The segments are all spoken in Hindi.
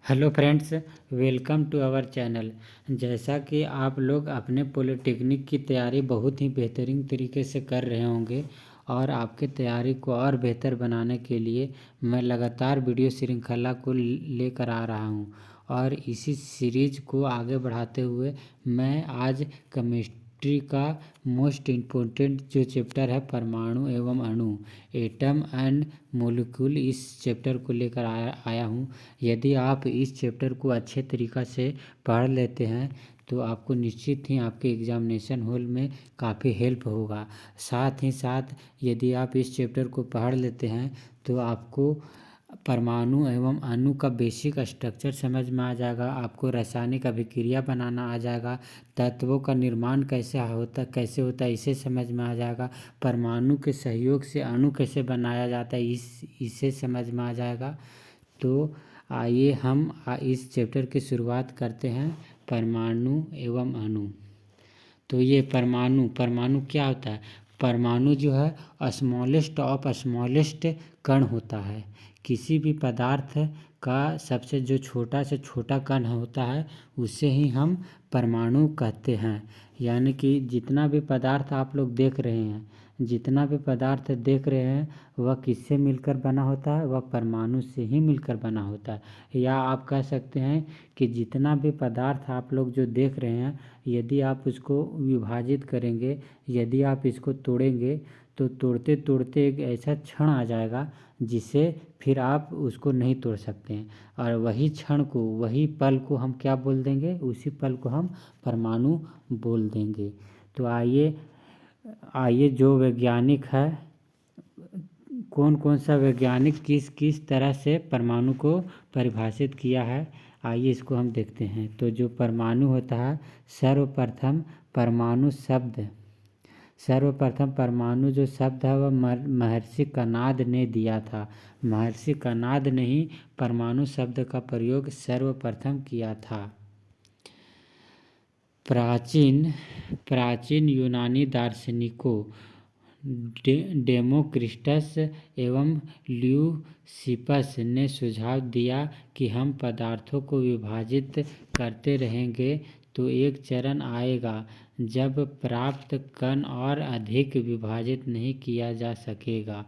Hello friends, welcome to our channel. जैसा कि आप लोग अपने पॉलिटेक्निक की तैयारी बहुत ही बेहतरीन तरीके से कर रहे होंगे और आपके तैयारी को और बेहतर बनाने के लिए मैं लगातार वीडियो श्रृंखला को लेकर आ रहा हूं और इसी सीरीज को आगे बढ़ाते हुए मैं आज केमिस्ट्री का मोस्ट इम्पोर्टेंट जो चैप्टर है परमाणु एवं अणु, एटम एंड मोलिक्यूल, इस चैप्टर को लेकर आया हूँ। यदि आप इस चैप्टर को अच्छे तरीक़ा से पढ़ लेते हैं तो आपको निश्चित ही आपके एग्ज़ामिनेशन हॉल में काफ़ी हेल्प होगा। साथ ही साथ यदि आप इस चैप्टर को पढ़ लेते हैं तो आपको परमाणु एवं अणु का बेसिक स्ट्रक्चर समझ में आ जाएगा, आपको रासायनिक अभिक्रिया बनाना आ जाएगा, तत्वों का निर्माण कैसे होता है इसे समझ में आ जाएगा, परमाणु के सहयोग से अणु कैसे बनाया जाता है इसे समझ में आ जाएगा। तो आइए हम इस चैप्टर की शुरुआत करते हैं, परमाणु एवं अणु। तो ये परमाणु क्या होता है? परमाणु जो है स्मॉलेस्ट ऑफ स्मॉलेस्ट कण होता है। किसी भी पदार्थ का सबसे जो छोटा से छोटा कण होता है उसे ही हम परमाणु कहते हैं। यानी कि जितना भी पदार्थ आप लोग देख रहे हैं, जितना भी पदार्थ देख रहे हैं वह किससे मिलकर बना होता है? वह परमाणु से ही मिलकर बना होता है। या आप कह सकते हैं कि जितना भी पदार्थ आप लोग जो देख रहे हैं, यदि आप उसको विभाजित करेंगे, यदि आप इसको तोड़ेंगे तो तोड़ते तोड़ते एक ऐसा क्षण आ जाएगा जिसे फिर आप उसको नहीं तोड़ सकते हैं। और वही क्षण को, वही पल को हम क्या बोल देंगे? उसी पल को हम परमाणु बोल देंगे। तो आइए जो वैज्ञानिक है, कौन कौन सा वैज्ञानिक किस किस तरह से परमाणु को परिभाषित किया है, आइए इसको हम देखते हैं। तो जो परमाणु होता है, सर्वप्रथम परमाणु जो शब्द है वह महर्षि कणाद ने दिया था। महर्षि कणाद ने ही परमाणु शब्द का प्रयोग सर्वप्रथम किया था। प्राचीन यूनानी दार्शनिकों डेमोक्रिटस एवं ल्यूसिपस ने सुझाव दिया कि हम पदार्थों को विभाजित करते रहेंगे तो एक चरण आएगा जब प्राप्त कण और अधिक विभाजित नहीं किया जा सकेगा।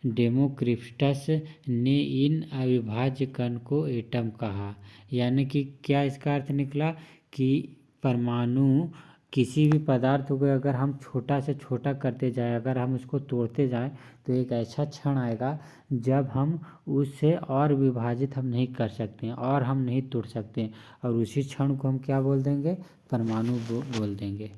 डेमोक्रिटस ने इन अविभाज्य कण को एटम कहा। यानी कि क्या इसका अर्थ निकला कि परमाणु किसी भी पदार्थ को अगर हम छोटा से छोटा करते जाए, अगर हम उसको तोड़ते जाएं तो एक ऐसा क्षण आएगा जब हम उससे और विभाजित हम नहीं कर सकते हैं और हम नहीं तोड़ सकते, और उसी क्षण को हम क्या बोल देंगे? परमाणु बोल देंगे।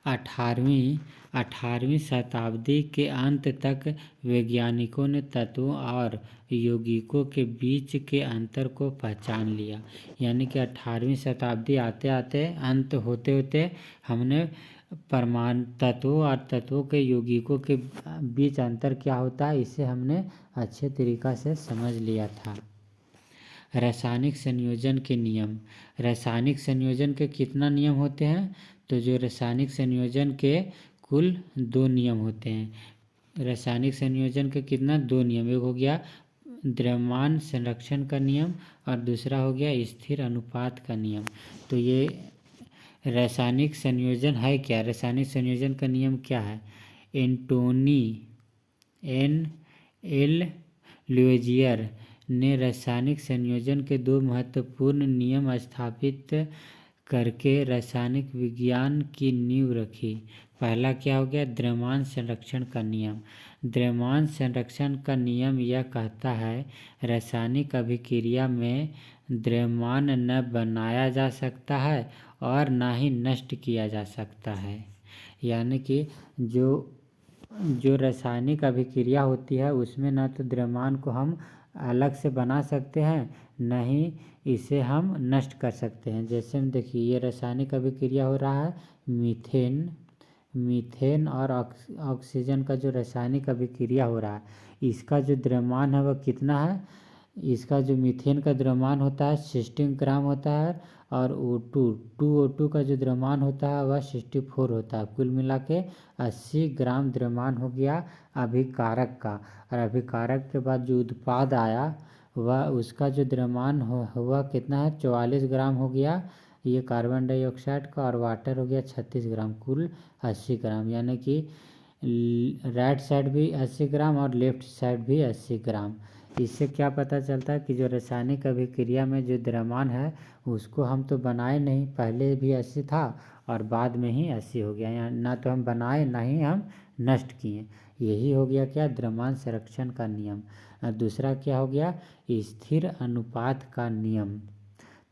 18वीं शताब्दी के अंत तक वैज्ञानिकों ने तत्वों और यौगिकों के बीच के अंतर को पहचान लिया। यानी कि 18वीं शताब्दी आते आते, अंत होते होते हमने परमाणु तत्वों और तत्वों के यौगिकों के बीच अंतर क्या होता है इसे हमने अच्छे तरीक़ा से समझ लिया था। रासायनिक संयोजन के नियम। रासायनिक संयोजन के कितना नियम होते हैं? तो जो रासायनिक संयोजन के कुल 2 नियम होते हैं। रासायनिक संयोजन के कितना? 2 नियम। एक हो गया द्रव्यमान संरक्षण का नियम और दूसरा हो गया स्थिर अनुपात का नियम। तो ये रासायनिक संयोजन है क्या? रासायनिक संयोजन का नियम क्या है? N.L. लुइजियर ने रासायनिक संयोजन के 2 महत्वपूर्ण नियम स्थापित करके रासायनिक विज्ञान की नींव रखी। पहला क्या हो गया? द्रव्यमान संरक्षण का नियम। द्रव्यमान संरक्षण का नियम यह कहता है रासायनिक अभिक्रिया में द्रव्यमान न बनाया जा सकता है और न ही नष्ट किया जा सकता है। यानी कि जो रासायनिक अभिक्रिया होती है उसमें न तो द्रव्यमान को हम अलग से बना सकते हैं, न ही इसे हम नष्ट कर सकते हैं। जैसे हम देखिए, ये रासायनिक अभिक्रिया हो रहा है मीथेन और ऑक्सीजन का जो रासायनिक अभिक्रिया हो रहा है, इसका जो द्रव्यमान है वह कितना है? इसका जो मीथेन का द्रव्यमान होता है 16 ग्राम होता है और O2 का जो द्रव्यमान होता है वह 64 होता है। कुल मिला के 80 ग्राम द्रव्यमान हो गया अभिकारक का। और अभिकारक के बाद जो उत्पाद आया वह उसका जो द्रव्यमान हुआ कितना है 44 ग्राम हो गया ये कार्बन डाइऑक्साइड का, और वाटर हो गया 36 ग्राम, कुल 80 ग्राम। यानी कि राइट साइड भी 80 ग्राम और लेफ्ट साइड भी 80 ग्राम। इससे क्या पता चलता है कि जो रासायनिक अभिक्रिया में जो द्रव्यमान है उसको हम तो बनाए नहीं, पहले भी 80 था और बाद में ही 80 हो गया। यहाँ ना तो हम बनाए ना ही हम नष्ट किए। यही हो गया क्या द्रव्यमान संरक्षण का नियम। दूसरा क्या हो गया स्थिर अनुपात का नियम।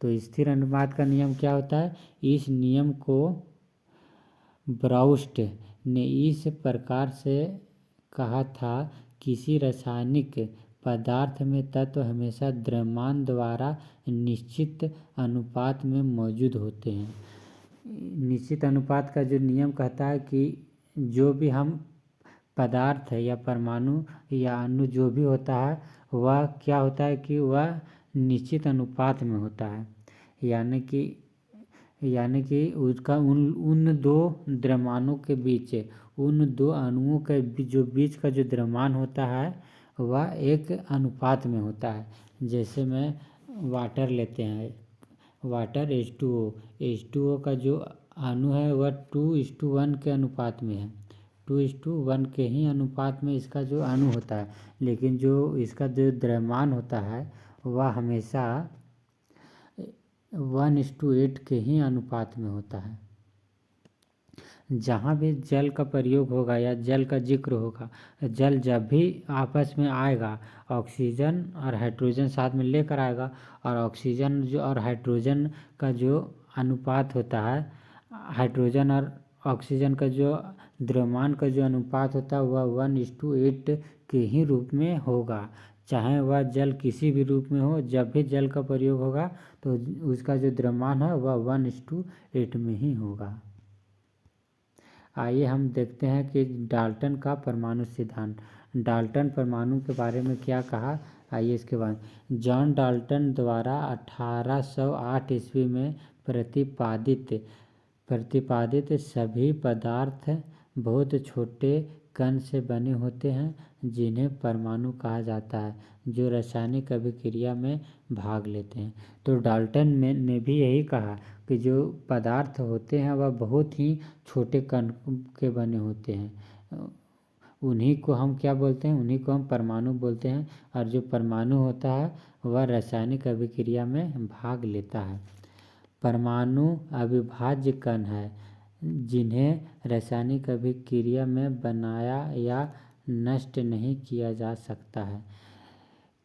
तो स्थिर अनुपात का नियम क्या होता है, इस नियम को ब्राउस्ट ने इस प्रकार से कहा था, किसी रासायनिक पदार्थ में तत्व हमेशा द्रव्यमान द्वारा निश्चित अनुपात में मौजूद होते हैं। निश्चित अनुपात का जो नियम कहता है कि जो भी हम पदार्थ है या परमाणु या अणु जो भी होता है वह क्या होता है कि वह निश्चित अनुपात में होता है। यानी कि उसका उन दो द्रव्यमानों के बीच, उन दो अणुओं के जो बीच का जो द्रव्यमान होता है वह एक अनुपात में होता है। जैसे में वाटर लेते हैं, वाटर H2O का जो अणु है वह 2:1 के अनुपात में है, 2:1 के ही अनुपात में इसका जो अणु होता है। लेकिन जो इसका जो द्रव्यमान होता है वह हमेशा 1:8 के ही अनुपात में होता है। जहाँ भी जल का प्रयोग होगा या जल का जिक्र होगा, जल जब भी आपस में आएगा ऑक्सीजन और हाइड्रोजन साथ में लेकर आएगा, और ऑक्सीजन जो और हाइड्रोजन का जो अनुपात होता है, हाइड्रोजन और ऑक्सीजन का जो द्रव्यमान का जो अनुपात होता है वह 1:8 के ही रूप में होगा। चाहे वह जल किसी भी रूप में हो, जब भी जल का प्रयोग होगा तो उसका जो द्रव्यमान है वह 1:8 में ही होगा। आइए हम देखते हैं कि डाल्टन का परमाणु सिद्धांत। डाल्टन परमाणु के बारे में क्या कहा, आइए इसके बाद। जॉन डाल्टन द्वारा 1808 ईस्वी में प्रतिपादित सभी पदार्थ बहुत छोटे कण से बने होते हैं जिन्हें परमाणु कहा जाता है, जो रासायनिक अभिक्रिया में भाग लेते हैं। तो डाल्टन ने भी यही कहा कि जो पदार्थ होते हैं वह बहुत ही छोटे कण के बने होते हैं, उन्हीं को हम क्या बोलते हैं, उन्हीं को हम परमाणु बोलते हैं। और जो परमाणु होता है वह रासायनिक अभिक्रिया में भाग लेता है। परमाणु अविभाज्य कण है जिन्हें रासायनिक अभिक्रिया में बनाया या नष्ट नहीं किया जा सकता है।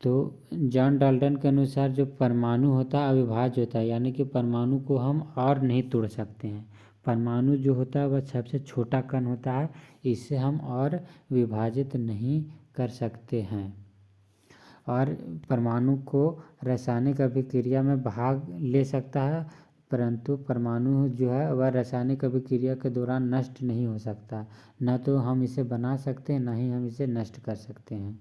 तो जॉन डाल्टन के अनुसार जो परमाणु होता है अविभाज्य होता है, यानी कि परमाणु को हम और नहीं तोड़ सकते हैं। परमाणु जो होता है वह सबसे छोटा कण होता है, इससे हम और विभाजित नहीं कर सकते हैं। और परमाणु को रासायनिक अभिक्रिया में भाग ले सकता है, परंतु परमाणु जो है वह रासायनिक अभिक्रिया के दौरान नष्ट नहीं हो सकता। न तो हम इसे बना सकते हैं, न ही हम इसे नष्ट कर सकते हैं।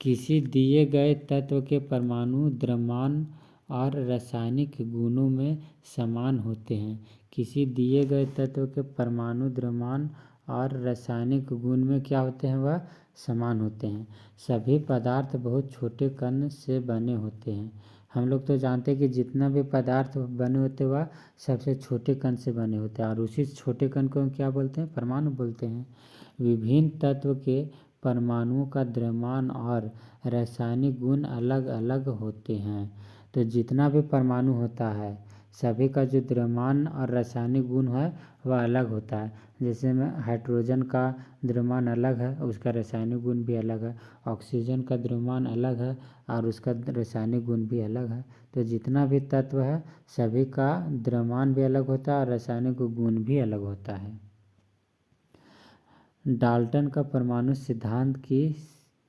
किसी दिए गए तत्व के परमाणु द्रव्यमान और रासायनिक गुणों में समान होते हैं। किसी दिए गए तत्व के परमाणु द्रव्यमान और रासायनिक गुण में क्या होते हैं, वह समान होते हैं। सभी पदार्थ बहुत छोटे कण से बने होते हैं। हम लोग तो जानते हैं कि जितना भी पदार्थ बने होते हैं वह सबसे छोटे कण से बने होते हैं, और उसी छोटे कण को हम क्या बोलते हैं, परमाणु बोलते हैं। विभिन्न तत्व के परमाणुओं का द्रव्यमान और रासायनिक गुण अलग अलग होते हैं। तो जितना भी परमाणु होता है सभी का जो द्रव्यमान और रासायनिक गुण है वह अलग होता है। जैसे में हाइड्रोजन का द्रव्यमान अलग है, उसका रासायनिक गुण भी अलग है। ऑक्सीजन का द्रव्यमान अलग है और उसका रासायनिक गुण भी अलग है। तो जितना भी तत्व है सभी का द्रव्यमान भी अलग होता है और रासायनिक गुण भी अलग होता है। डाल्टन का परमाणु सिद्धांत की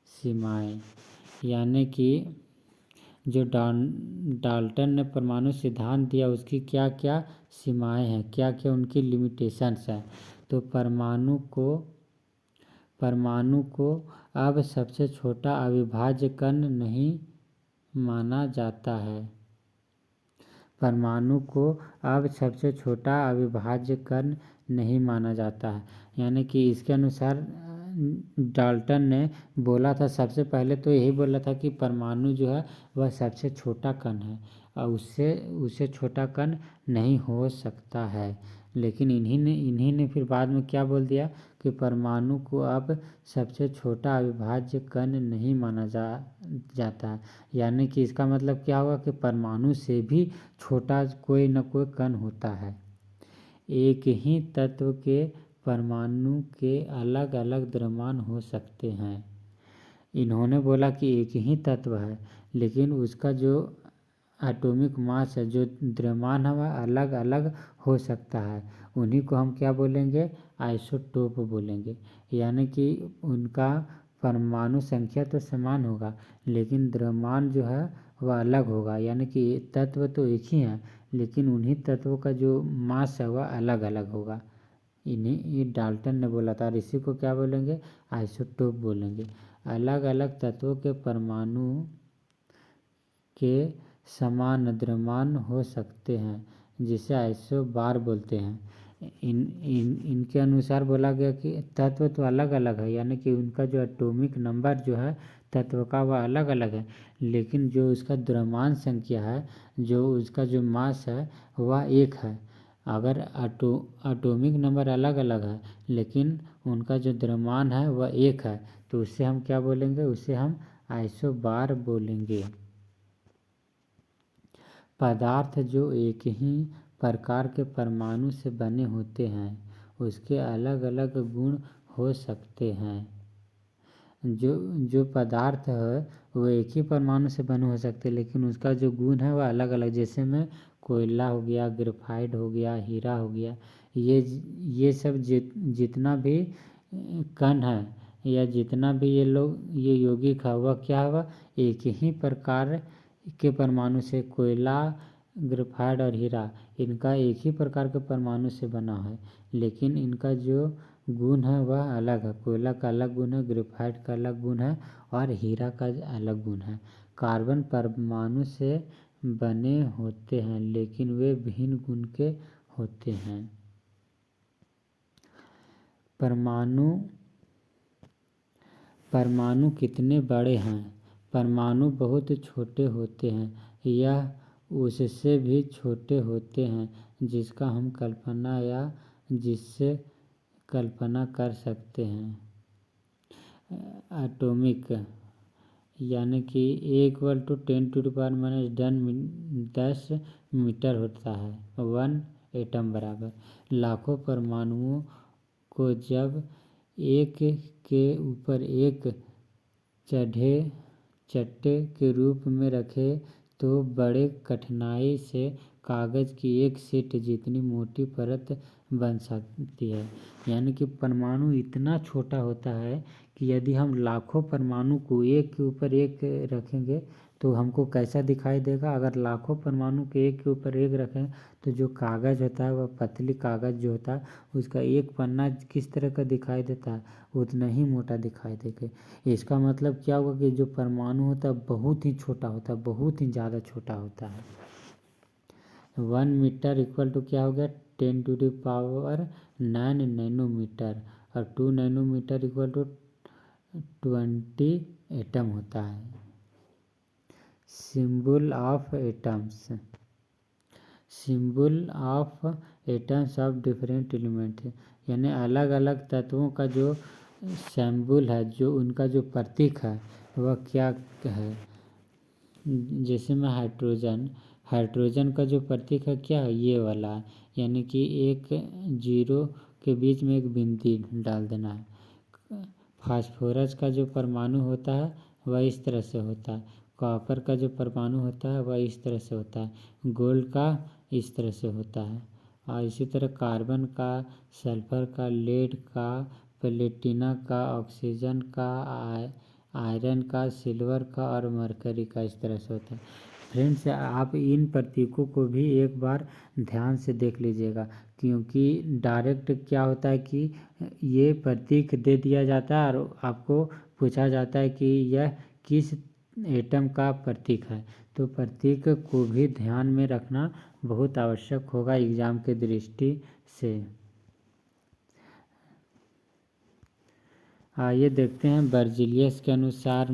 सीमाएं, यानी कि जो डाल्टन ने परमाणु सिद्धांत दिया उसकी क्या क्या सीमाएं हैं, क्या क्या उनकी लिमिटेशंस हैं। तो परमाणु को अब सबसे छोटा अविभाज्य कण नहीं माना जाता है। परमाणु को अब सबसे छोटा अविभाज्य कण नहीं माना जाता है, यानी कि इसके अनुसार डाल्टन ने बोला था, सबसे पहले तो यही बोला था कि परमाणु जो है वह सबसे छोटा कण है और उससे छोटा कण नहीं हो सकता है। लेकिन इन्हीं ने फिर बाद में क्या बोल दिया कि परमाणु को अब सबसे छोटा अविभाज्य कण नहीं माना जाता है। यानी कि इसका मतलब क्या हुआ कि परमाणु से भी छोटा कोई न कोई कण होता है। एक ही तत्व के परमाणु के अलग अलग द्रव्यमान हो सकते हैं। इन्होंने बोला कि एक ही तत्व है लेकिन उसका जो एटॉमिक मास है, जो द्रव्यमान है, वह अलग अलग हो सकता है। उन्हीं को हम क्या बोलेंगे, आइसोटोप बोलेंगे। यानी कि उनका परमाणु संख्या तो समान होगा लेकिन द्रव्यमान जो है वह अलग होगा। यानी कि तत्व तो एक ही है लेकिन उन्हीं तत्वों का जो मास है वह अलग अलग होगा। ये डाल्टन ने बोला था और इसी को क्या बोलेंगे, आइसोटोप बोलेंगे। अलग अलग तत्वों के परमाणु के समान द्रव्यमान हो सकते हैं जिसे आइसोबार बोलते हैं। इनके अनुसार बोला गया कि तत्व तो अलग अलग है, यानी कि उनका जो एटॉमिक नंबर जो है तत्व का वह अलग अलग है लेकिन जो उसका द्रव्यमान संख्या है, जो उसका जो मास है वह एक है। अगर एटॉमिक नंबर अलग अलग है लेकिन उनका जो द्रव्यमान है वह एक है तो उससे हम क्या बोलेंगे, उसे हम आइसोबार बोलेंगे। पदार्थ जो एक ही प्रकार के परमाणु से बने होते हैं उसके अलग अलग गुण हो सकते हैं। जो पदार्थ है वो एक ही परमाणु से बने हो सकते हैं लेकिन उसका जो गुण है वह अलग अलग। जैसे में कोयला हो गया, ग्रेफाइट हो गया, हीरा हो गया, ये सब जितना भी कण है या जितना भी ये यौगिक है वह क्या हुआ, एक ही प्रकार के परमाणु से, कोयला, ग्रेफाइट और हीरा, इनका एक ही प्रकार के परमाणु से बना है लेकिन इनका जो गुण है वह अलग है। कोयला का अलग गुण है, ग्रेफाइट का अलग गुण है और हीरा का अलग गुण है। कार्बन परमाणु से बने होते हैं लेकिन वे भिन्न गुण के होते हैं। परमाणु कितने बड़े हैं। परमाणु बहुत छोटे होते हैं या उससे भी छोटे होते हैं जिसका हम कल्पना या जिससे कल्पना कर सकते हैं। एटॉमिक यानी कि A = 10⁻⁻10 मीटर होता है। 1 एटम बराबर लाखों परमाणुओं को जब एक के ऊपर एक चड्ढे के रूप में रखे तो बड़े कठिनाई से कागज की एक शीट जितनी मोटी परत बन सकती है। यानी कि परमाणु इतना छोटा होता है कि यदि हम लाखों परमाणु को एक के ऊपर एक रखेंगे तो हमको कैसा दिखाई देगा। अगर लाखों परमाणु के एक के ऊपर एक रखें तो जो कागज़ होता है वह पतली कागज़ जो होता है उसका एक पन्ना किस तरह का दिखाई देता है, उतना ही मोटा दिखाई देगा। इसका मतलब क्या होगा कि जो परमाणु होता है बहुत ही छोटा होता है, बहुत ही ज़्यादा छोटा होता है। 1 मीटर इक्वल टू क्या हो गया, 10⁹ नैनोमीटर और 2 नैनोमीटर इक्वल टू 20 एटम होता है। Symbol of atoms of different element, यानी अलग अलग तत्वों का जो सिंबल है, जो उनका जो प्रतीक है वह क्या है। जैसे में हाइड्रोजन का जो प्रतीक है क्या है, ये वाला है। यानी कि एक 0 के बीच में एक बिंदु डाल देना है। फास्फोरस का जो परमाणु होता है वह इस तरह से होता है। कॉपर का जो परमाणु होता है वह इस तरह से होता है। गोल्ड का इस तरह से होता है और इसी तरह कार्बन का, सल्फर का, लेड का, प्लेटिना का, ऑक्सीजन का, आयरन का, सिल्वर का और मरकरी का इस तरह से होता है। फ्रेंड्स, आप इन प्रतीकों को भी एक बार ध्यान से देख लीजिएगा क्योंकि डायरेक्ट क्या होता है कि ये प्रतीक दे दिया जाता है और आपको पूछा जाता है कि यह किस एटम का प्रतीक है। तो प्रतीक को भी ध्यान में रखना बहुत आवश्यक होगा एग्जाम के दृष्टि से। आइए देखते हैं बर्जीलियस के अनुसार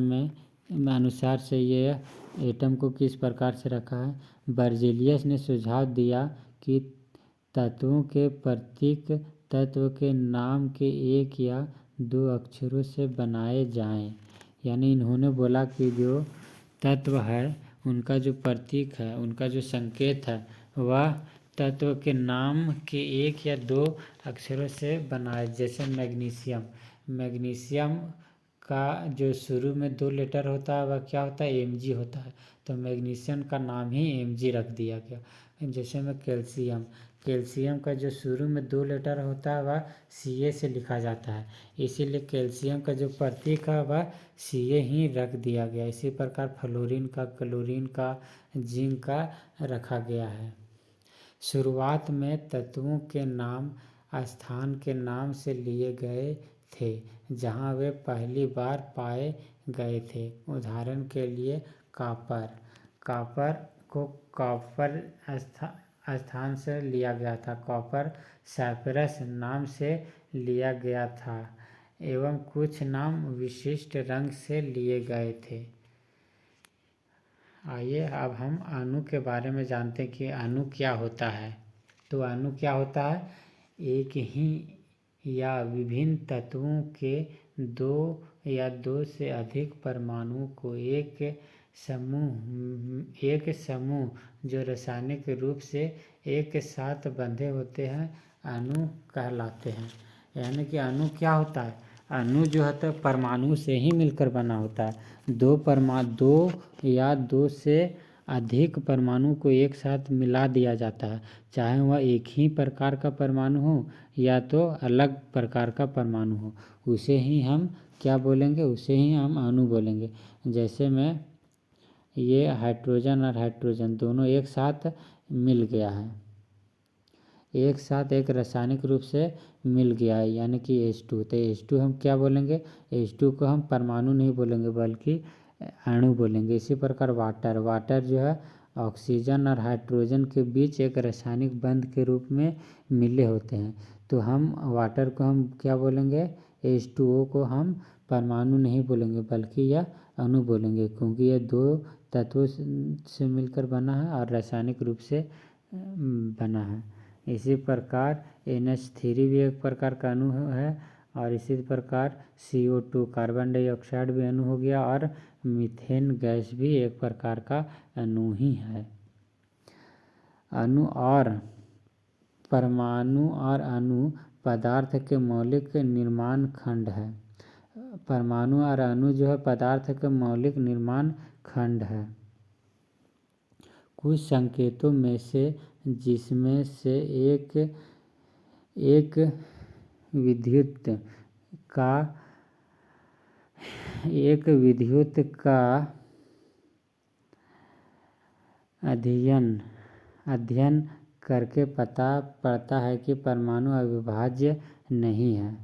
से ये एटम को किस प्रकार से रखा है। बर्जीलियस ने सुझाव दिया कि तत्वों के प्रतीक तत्व के नाम के एक या दो अक्षरों से बनाए जाएं। यानी इन्होंने बोला कि जो तत्व है उनका जो प्रतीक है, उनका जो संकेत है, वह तत्व के नाम के एक या दो अक्षरों से बनाए। जैसे मैग्नीशियम का जो शुरू में 2 लेटर होता है वह क्या होता है, Mg होता है, तो मैग्नीशियम का नाम ही Mg रख दिया गया। जैसे में कैल्शियम का जो शुरू में 2 लेटर होता है वह Ca से लिखा जाता है, इसीलिए कैल्शियम का जो प्रतीक है वह Ca ही रख दिया गया। इसी प्रकार फ्लोरीन का, क्लोरीन का, जिंक का रखा गया है। शुरुआत में तत्वों के नाम स्थान के नाम से लिए गए थे जहां वे पहली बार पाए गए थे। उदाहरण के लिए कॉपर को कॉपर स्थान से लिया गया था, कॉपर साइप्रस नाम से लिया गया था, एवं कुछ नाम विशिष्ट रंग से लिए गए थे। आइए अब हम अणु के बारे में जानते हैं कि अणु क्या होता है। तो अणु क्या होता है, एक ही या विभिन्न तत्वों के दो या दो से अधिक परमाणुओं को एक समूह जो रासायनिक रूप से एक साथ बंधे होते हैं अणु कहलाते हैं। यानी कि अणु क्या होता है, अणु जो है तो परमाणु से ही मिलकर बना होता है। दो या दो से अधिक परमाणु को एक साथ मिला दिया जाता है, चाहे वह एक ही प्रकार का परमाणु हो या तो अलग प्रकार का परमाणु हो, उसे ही हम क्या बोलेंगे, उसे ही हम अणु बोलेंगे। जैसे में ये हाइड्रोजन और हाइड्रोजन दोनों एक साथ मिल गया है, एक साथ एक रासायनिक रूप से मिल गया है, यानी कि H2। तो H2 हम क्या बोलेंगे, H2 को हम परमाणु नहीं बोलेंगे बल्कि अणु बोलेंगे। इसी प्रकार वाटर जो है ऑक्सीजन और हाइड्रोजन के बीच एक रासायनिक बंध के रूप में मिले होते हैं, तो हम वाटर को हम क्या बोलेंगे, H2O को हम परमाणु नहीं बोलेंगे बल्कि यह अणु बोलेंगे, क्योंकि यह दो तत्वों से मिलकर बना है और रासायनिक रूप से बना है। इसी प्रकार NH3 भी एक प्रकार का अणु है, और इसी प्रकार CO2 कार्बन डाइऑक्साइड भी अणु हो गया, और मीथेन गैस भी एक प्रकार का अणु ही है। अणु और परमाणु और अणु पदार्थ के मौलिक निर्माण खंड है। परमाणु और अणु जो है पदार्थ के मौलिक निर्माण खंड है। कुछ संकेतों में से जिसमें से एक विद्युत का अध्ययन करके पता पड़ता है कि परमाणु अविभाज्य नहीं है।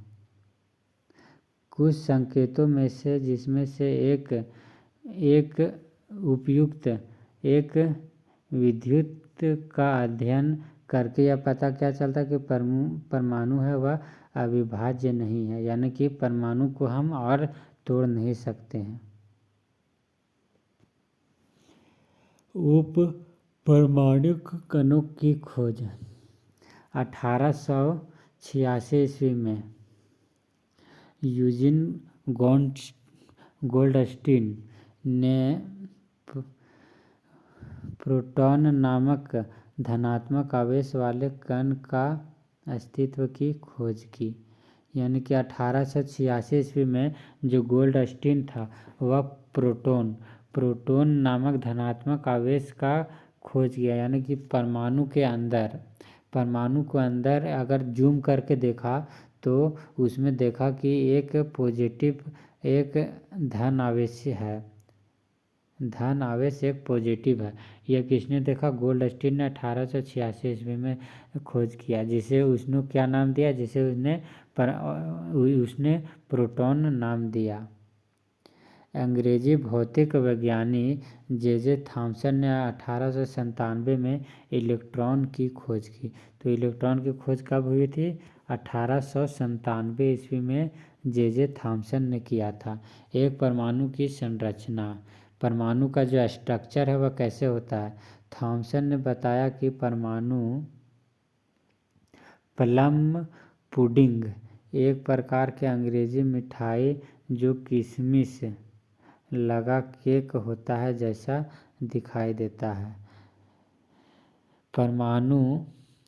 कुछ संकेतों में से जिसमें से एक विद्युत का अध्ययन करके यह पता क्या चलता है कि परमाणु है वह अविभाज्य नहीं है, यानी कि परमाणु को हम और तोड़ नहीं सकते हैं। उप परमाणुक कणों की खोज 1886 ईस्वी में यूजिन गोल्डस्टीन ने प्रोटॉन नामक धनात्मक आवेश वाले कण का अस्तित्व की खोज की। यानी कि 1886 ईस्वी में जो गोल्डस्टीन था वह प्रोटॉन नामक धनात्मक आवेश का खोज किया। यानी कि परमाणु को अंदर अगर जूम करके देखा तो उसमें देखा कि एक धन आवेश एक पॉजिटिव है। यह किसने देखा, गोल्डस्टीन ने 1886 ईस्वी में खोज किया, जिसे उसने क्या नाम दिया, जिसे उसने प्रोटॉन नाम दिया। अंग्रेजी भौतिक विज्ञानी जे थॉमसन ने 1897 में इलेक्ट्रॉन की खोज की। तो इलेक्ट्रॉन की खोज कब हुई थी, 1897 ईस्वी में जे थॉम्सन ने किया था। एक परमाणु की संरचना, परमाणु का जो स्ट्रक्चर है वह कैसे होता है। थॉम्सन ने बताया कि परमाणु प्लम पुडिंग, एक प्रकार के अंग्रेजी मिठाई जो किशमिश लगा केक होता है जैसा दिखाई देता है। परमाणु,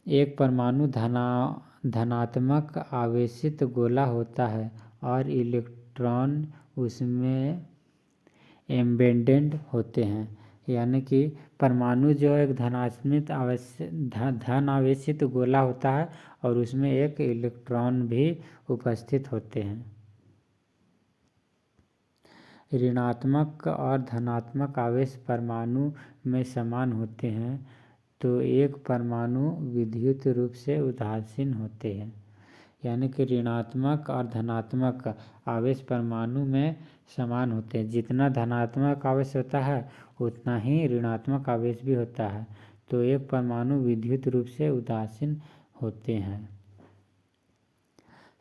एक परमाणु धनात्मक आवेशित गोला होता है और इलेक्ट्रॉन उसमें एम्बेडेड होते हैं। यानी कि परमाणु जो एक धन आवेशित गोला होता है और उसमें एक इलेक्ट्रॉन भी उपस्थित होते हैं। ऋणात्मक और धनात्मक आवेश परमाणु में समान होते हैं तो एक परमाणु विद्युत रूप से उदासीन होते हैं। यानी कि ऋणात्मक और धनात्मक आवेश परमाणु में समान होते हैं। जितना धनात्मक आवेश होता है उतना ही ऋणात्मक आवेश भी होता है तो एक परमाणु विद्युत रूप से उदासीन होते हैं।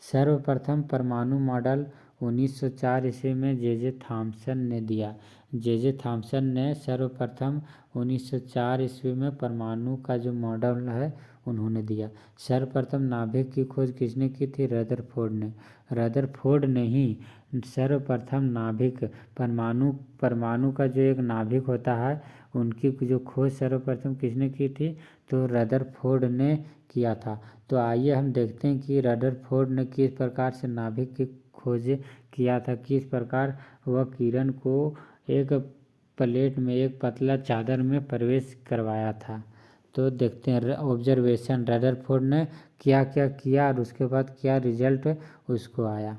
सर्वप्रथम परमाणु मॉडल 1904 ईस्वी में जे थॉम्सन ने दिया। जे थॉम्सन ने सर्वप्रथम 1904 ईस्वी में परमाणु का जो मॉडल है उन्होंने दिया। सर्वप्रथम नाभिक की खोज किसने की थी? रदरफोर्ड ने। रदरफोर्ड ने ही सर्वप्रथम नाभिक, परमाणु का जो एक नाभिक होता है उनकी जो खोज सर्वप्रथम किसने की थी? तो रदरफोर्ड ने किया था। तो आइए हम देखते हैं कि रदरफोर्ड ने किस प्रकार से नाभिक की खोज किया था, किस प्रकार वह किरण को एक प्लेट में, एक पतला चादर में प्रवेश करवाया था। तो देखते हैं ऑब्जर्वेशन रदरफोर्ड ने क्या क्या किया और उसके बाद क्या रिजल्ट उसको आया।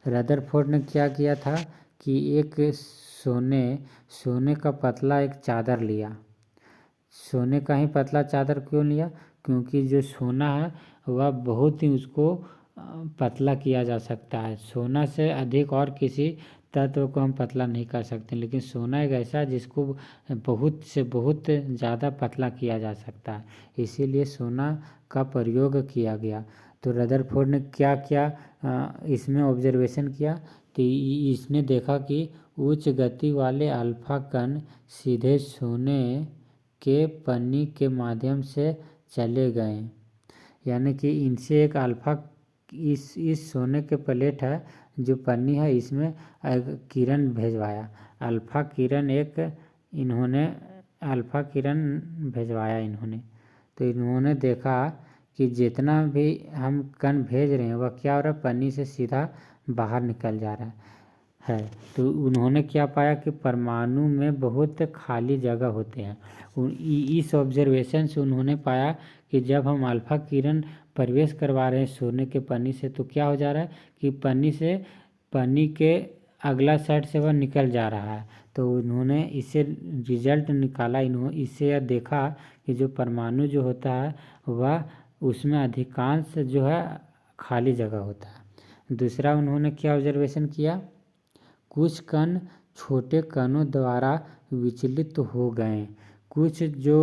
रदरफोर्ड ने क्या किया था कि एक सोने का पतला एक चादर लिया। सोने का ही पतला चादर क्यों लिया? क्योंकि जो सोना है वह बहुत ही उसको पतला किया जा सकता है। सोना से अधिक और किसी तत्व को हम पतला नहीं कर सकते, लेकिन सोना एक ऐसा जिसको बहुत से बहुत ज़्यादा पतला किया जा सकता है, इसीलिए सोना का प्रयोग किया गया। तो रदरफोर्ड ने क्या क्या इसमें ऑब्जर्वेशन किया? तो इसने देखा कि उच्च गति वाले अल्फा कण सीधे सोने के पन्नी के माध्यम से चले गए। यानी कि इनसे एक अल्फा, इस सोने के प्लेट है जो पन्नी है इसमें किरण भेजवाया। अल्फा किरण भेजवाया इन्होंने। तो इन्होंने देखा कि जितना भी हम कण भेज रहे हैं वह क्या हो रहा है, पन्नी से सीधा बाहर निकल जा रहा है। तो उन्होंने क्या पाया कि परमाणु में बहुत खाली जगह होते हैं। इस ऑब्जर्वेशन से उन्होंने पाया कि जब हम अल्फा किरण प्रवेश करवा रहे हैं सोने के पन्नी से तो क्या हो जा रहा है कि पन्नी के अगला साइड से वह निकल जा रहा है। तो उन्होंने इससे रिजल्ट निकाला, इससे यह देखा कि जो परमाणु जो होता है वह उसमें अधिकांश जो है खाली जगह होता है। दूसरा उन्होंने क्या ऑब्जर्वेशन किया? कुछ कण छोटे कणों द्वारा विचलित हो गए। कुछ जो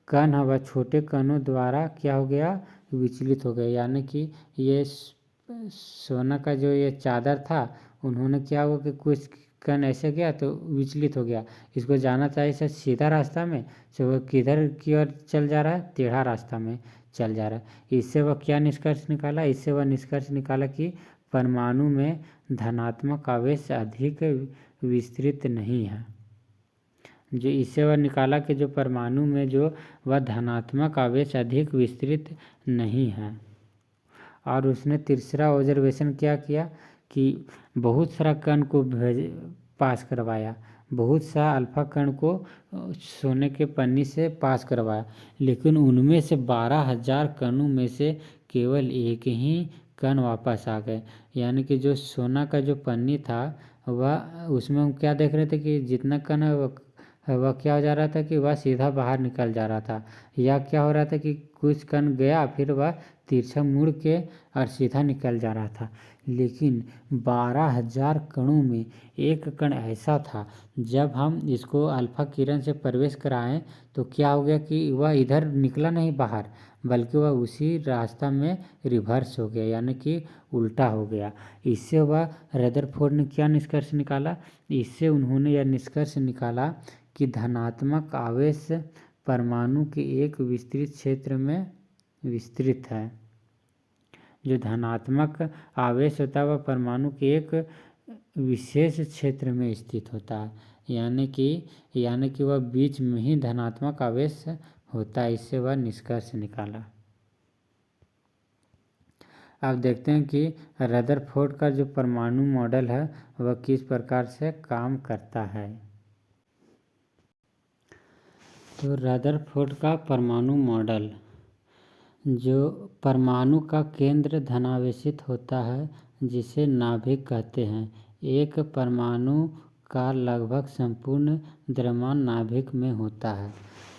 कण है वह छोटे कणों द्वारा क्या हो गया? विचलित हो गए। यानी कि ये सोना का जो ये चादर था उन्होंने क्या हुआ कि कुछ कण ऐसे गया तो विचलित हो गया। इसको जाना चाहिए सर सीधा रास्ता में, तो वह किधर की ओर चल जा रहा है? टेढ़ा रास्ता में चल जा रहा है। इससे वह क्या निष्कर्ष निकाला? इससे वह निष्कर्ष निकाला कि परमाणु में धनात्मक आवेश अधिक विस्तृत नहीं है। जो इससे वह निकाला कि जो परमाणु में जो वह धनात्मक आवेश अधिक विस्तृत नहीं है। और उसने तीसरा ऑब्जर्वेशन क्या किया कि बहुत सारा कण को पास करवाया, बहुत सा अल्फा कण को सोने के पन्नी से पास करवाया, लेकिन उनमें से 12,000 कणों में से केवल एक ही कण वापस आ गए। यानी कि जो सोना का जो पन्नी था वह, उसमें हम क्या देख रहे थे कि जितना कण है वह क्या हो जा रहा था कि वह सीधा बाहर निकल जा रहा था, या क्या हो रहा था कि कुछ कण गया फिर वह तिरछा मुड़ के और सीधा निकल जा रहा था। लेकिन 12,000 कणों में एक कण ऐसा था, जब हम इसको अल्फा किरण से प्रवेश कराएं तो क्या हो गया कि वह इधर निकला नहीं बाहर, बल्कि वह उसी रास्ता में रिवर्स हो गया, यानी कि उल्टा हो गया। इससे वह रदरफोर्ड ने क्या निष्कर्ष निकाला? इससे उन्होंने यह निष्कर्ष निकाला कि धनात्मक आवेश परमाणु के एक विस्तृत क्षेत्र में विस्तृत है। जो धनात्मक आवेश होता है वह परमाणु के एक विशेष क्षेत्र में स्थित होता है, यानी कि वह बीच में ही धनात्मक आवेश होता है। इससे वह निष्कर्ष निकाला। अब देखते हैं कि रदरफोर्ड का जो परमाणु मॉडल है वह किस प्रकार से काम करता है। तो रदरफोर्ड का परमाणु मॉडल, जो परमाणु का केंद्र धनावेशित होता है जिसे नाभिक कहते हैं। एक परमाणु का लगभग संपूर्ण द्रव्यमान नाभिक में होता है,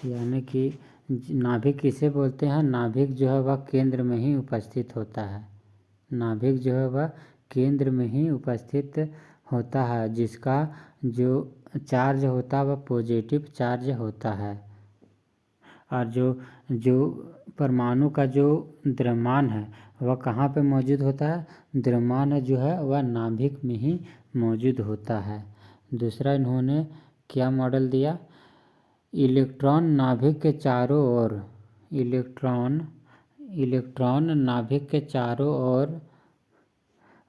यानी कि नाभिक किसे बोलते हैं? नाभिक जो है वह केंद्र में ही उपस्थित होता है। नाभिक जो है वह केंद्र में ही उपस्थित होता है, जिसका जो चार्ज होता है वह पॉजिटिव चार्ज होता है। और जो परमाणु का जो द्रव्यमान है वह कहाँ पे मौजूद होता है? द्रव्यमान जो है वह नाभिक में ही मौजूद होता है। दूसरा इन्होंने क्या मॉडल दिया? इलेक्ट्रॉन नाभिक के चारों ओर इलेक्ट्रॉन नाभिक के चारों ओर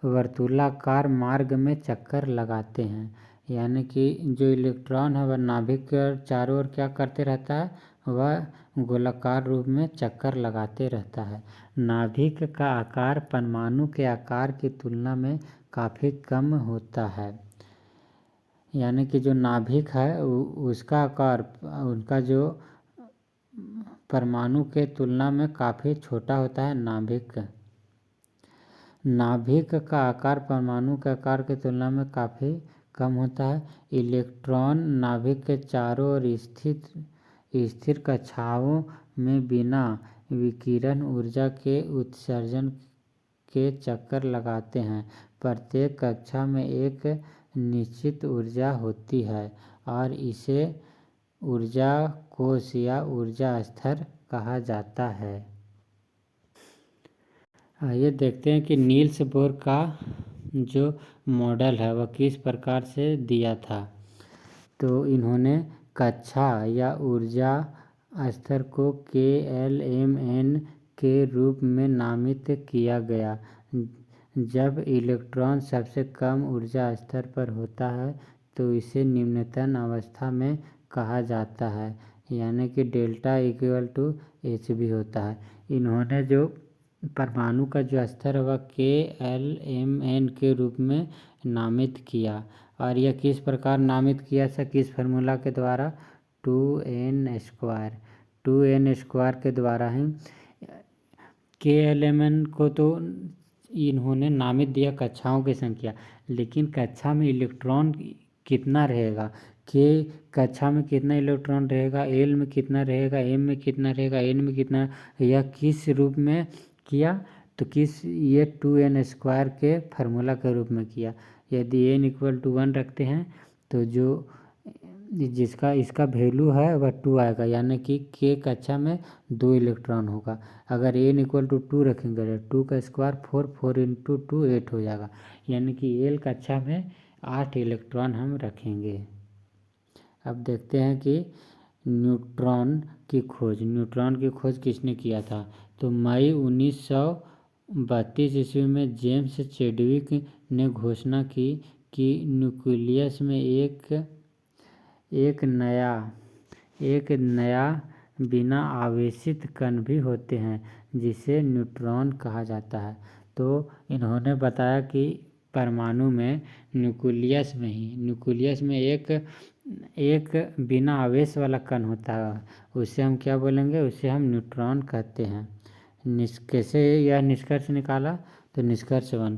वर्तुलाकार मार्ग में चक्कर लगाते हैं, यानी कि जो इलेक्ट्रॉन है वह नाभिक के चारों ओर क्या करते रहता है? वह गोलाकार रूप में चक्कर लगाते रहता है। नाभिक का आकार परमाणु के आकार की तुलना में काफ़ी कम होता है, यानी कि जो नाभिक है उसका आकार उनका जो परमाणु के तुलना में काफ़ी छोटा होता है। नाभिक का आकार परमाणु के आकार की तुलना में काफ़ी कम होता है। इलेक्ट्रॉन नाभिक के चारों ओर स्थिर कक्षाओं में बिना विकिरण ऊर्जा के उत्सर्जन के चक्कर लगाते हैं। प्रत्येक कक्षा में एक निश्चित ऊर्जा होती है और इसे ऊर्जा कोश या ऊर्जा स्तर कहा जाता है। आइए देखते हैं कि नील्स बोर का जो मॉडल है वह किस प्रकार से दिया था। तो इन्होंने कक्षा या ऊर्जा स्तर को KLmn के रूप में नामित किया गया। जब इलेक्ट्रॉन सबसे कम ऊर्जा स्तर पर होता है तो इसे निम्नतम अवस्था में कहा जाता है, यानी कि डेल्टा = Hv होता है। इन्होंने जो परमाणु का जो स्तर है वह KLmn के रूप में नामित किया, और यह किस प्रकार नामित किया था? किस फार्मूला के द्वारा? 2n² के द्वारा ही। KLmn को तो इन्होंने नामित दिया कक्षाओं की संख्या, लेकिन कक्षा में इलेक्ट्रॉन कितना रहेगा? कक्षा में कितना इलेक्ट्रॉन रहेगा? L में कितना रहेगा? M में कितना रहेगा? N में कितना? यह किस रूप में किया? तो ये 2n² के फार्मूला के रूप में किया। यदि n = 1 रखते हैं तो जो इसका वैल्यू है वह 2 आएगा, यानी कि K कक्षा में 2 इलेक्ट्रॉन होगा। अगर n = 2 रखेंगे तो 2 का स्क्वायर 4 × 2 8 हो जाएगा, यानी कि L कक्षा में 8 इलेक्ट्रॉन हम रखेंगे। अब देखते हैं कि न्यूट्रॉन की खोज किसने किया था? तो मई 1932 ईस्वी में जेम्स चैडविक ने घोषणा की कि न्यूक्लियस में एक नया बिना आवेशित कण भी होते हैं जिसे न्यूट्रॉन कहा जाता है। तो इन्होंने बताया कि परमाणु में न्यूक्लियस में एक बिना आवेश वाला कण होता है, उसे हम क्या बोलेंगे? उसे हम न्यूट्रॉन कहते हैं। कैसे यह निष्कर्ष निकाला? तो निष्कर्ष 1,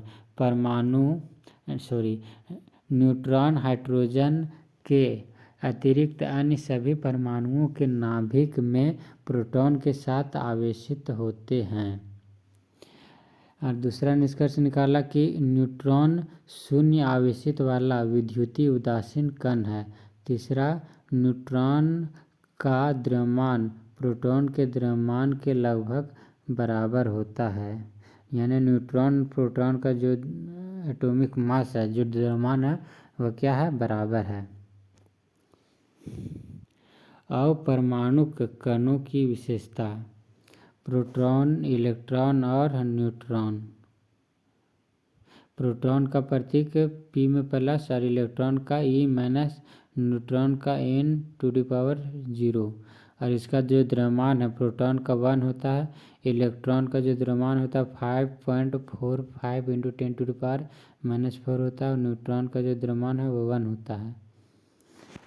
न्यूट्रॉन हाइड्रोजन के अतिरिक्त अन्य सभी परमाणुओं के नाभिक में प्रोटॉन के साथ आवेशित होते हैं। और दूसरा निष्कर्ष निकाला कि न्यूट्रॉन शून्य आवेशित वाला विद्युतीय उदासीन कण है। तीसरा, न्यूट्रॉन का द्रव्यमान प्रोटॉन के द्रव्यमान के लगभग बराबर होता है, यानी न्यूट्रॉन प्रोटॉन का जो एटॉमिक मास है, जो द्रव्यमान है, वह क्या है, बराबर है। अपरमाणुक कणों की विशेषता, प्रोटॉन, इलेक्ट्रॉन और न्यूट्रॉन। प्रोटॉन का प्रतीक P में प्लस और इलेक्ट्रॉन का E माइनस, न्यूट्रॉन का N⁻0। और इसका जो द्रव्यमान है, प्रोटॉन का 1 होता है, इलेक्ट्रॉन का जो द्रव्यमान होता है 5.45 × 10⁻⁻4 होता है, और न्यूट्रॉन का जो द्रव्यमान है वो 1 होता है।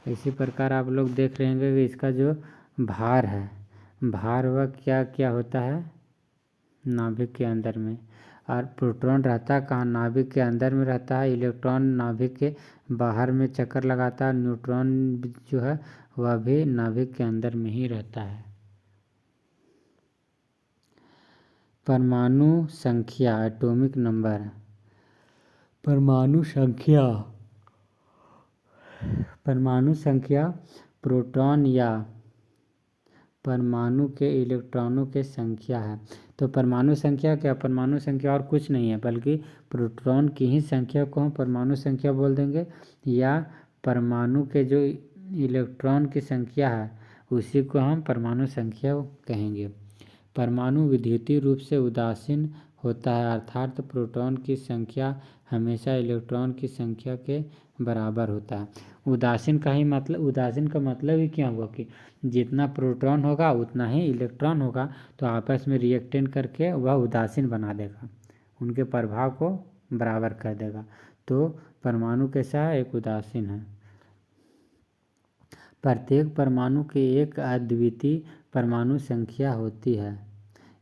इसी प्रकार आप लोग देख रहे होंगे कि इसका जो भार है, भार वह क्या क्या होता है, नाभिक के अंदर में। और प्रोटॉन रहता है कहाँ, नाभिक के अंदर में रहता है, इलेक्ट्रॉन नाभिक के बाहर में चक्कर लगाता है, न्यूट्रॉन जो है वह भी नाभिक के अंदर में ही रहता है। परमाणु संख्या, एटॉमिक नंबर। परमाणु संख्या प्रोटॉन या परमाणु के इलेक्ट्रॉनों के संख्या है। तो परमाणु संख्या क्या, परमाणु संख्या और कुछ नहीं है बल्कि प्रोटॉन की ही संख्या को हम परमाणु संख्या बोल देंगे, या परमाणु के जो इलेक्ट्रॉन की संख्या है उसी को हम परमाणु संख्या कहेंगे। परमाणु विद्युतीय रूप से उदासीन होता है, अर्थात प्रोटॉन की संख्या हमेशा इलेक्ट्रॉन की संख्या के बराबर होता है। उदासीन का मतलब ही क्या हुआ कि जितना प्रोटॉन होगा उतना ही इलेक्ट्रॉन होगा, तो आपस में रिएक्टेंट करके वह उदासीन बना देगा, उनके प्रभाव को बराबर कर देगा। तो परमाणु कैसा है, एक उदासीन है। प्रत्येक परमाणु की एक अद्वितीय परमाणु संख्या होती है,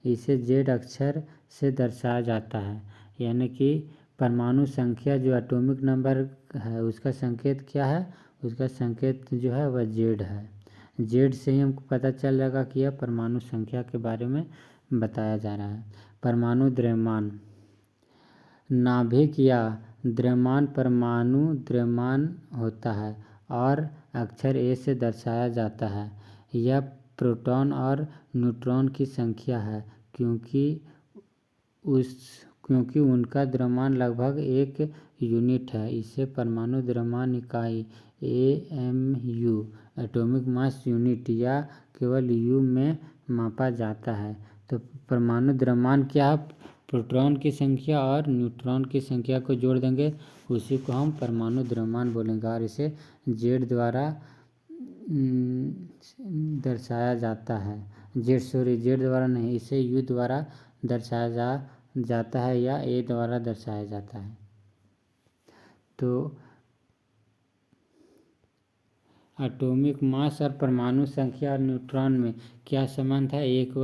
इसे Z अक्षर से दर्शाया जाता है, यानी कि परमाणु संख्या जो एटॉमिक नंबर है उसका संकेत क्या है, उसका संकेत जो है वह Z है। Z से ही हमको पता चल जाएगा कि यह परमाणु संख्या के बारे में बताया जा रहा है। परमाणु द्रव्यमान, नाभिक या द्रव्यमान परमाणु द्रव्यमान होता है और अक्षर A से दर्शाया जाता है। यह प्रोटॉन और न्यूट्रॉन की संख्या है, क्योंकि उनका द्रव्यमान लगभग 1 यूनिट है। इसे परमाणु द्रव्यमान इकाई AMU, एटॉमिक मास यूनिट, या केवल U में मापा जाता है। तो परमाणु द्रव्यमान क्या है, प्रोटॉन की संख्या और न्यूट्रॉन की संख्या को जोड़ देंगे, उसी को हम परमाणु द्रव्यमान बोलेंगे, और इसे Z द्वारा दर्शाया जाता है। Z द्वारा नहीं, इसे U द्वारा दर्शाया जाता है या A द्वारा दर्शाया जाता है। तो एटॉमिक मास और परमाणु संख्या और न्यूट्रॉन में क्या संबंध है, A =